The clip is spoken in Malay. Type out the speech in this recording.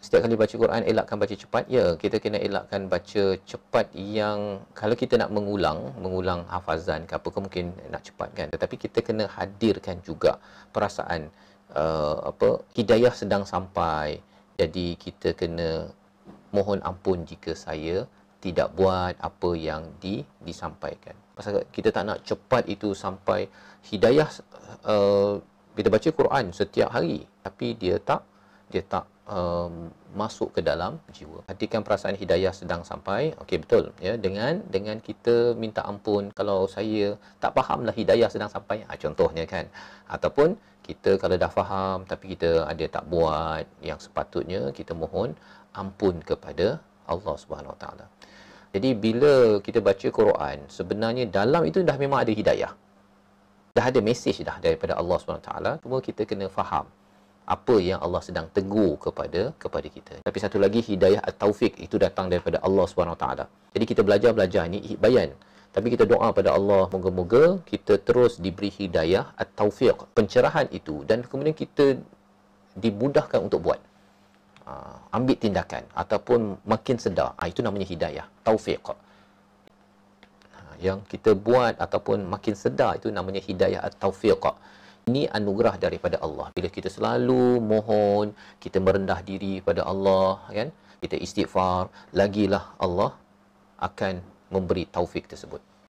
Setiap kali baca Quran, elakkan baca cepat. Ya, kita kena elakkan baca cepat yang kalau kita nak mengulang hafazan ke apa ke mungkin nak cepat kan. Tetapi kita kena hadirkan juga perasaan hidayah sedang sampai. Jadi kita kena mohon ampun jika saya tidak buat apa yang disampaikan. Pasal kita tak nak cepat itu sampai hidayah kita baca Quran setiap hari tapi dia tak masuk ke dalam jiwa. Hatikan perasaan hidayah sedang sampai. Okey, betul ya, dengan kita minta ampun kalau saya tak fahamlah hidayah sedang sampai, contohnya kan. Ataupun kita kalau dah faham tapi kita ada tak buat yang sepatutnya, kita mohon ampun kepada Allah Subhanahu Wa Taala. Jadi bila kita baca Quran, sebenarnya dalam itu dah memang ada hidayah. Dah ada mesej dah daripada Allah Subhanahu Wa Taala. Cuma kita kena faham apa yang Allah sedang tegur kepada kita. Tapi satu lagi, hidayah at-taufiq itu datang daripada Allah Subhanahu Wa Taala. Jadi kita belajar ni bayan. Tapi kita doa pada Allah, moga-moga kita terus diberi hidayah at-taufiq, pencerahan itu, dan kemudian kita dimudahkan untuk buat. Ambil tindakan ataupun makin sedar. Itu namanya hidayah, taufiq. Yang kita buat ataupun makin sedar itu namanya hidayah at-taufiq. Ini anugerah daripada Allah. Bila kita selalu mohon, kita merendah diri pada Allah, kan? Kita istighfar, lagilah Allah akan memberi taufik tersebut.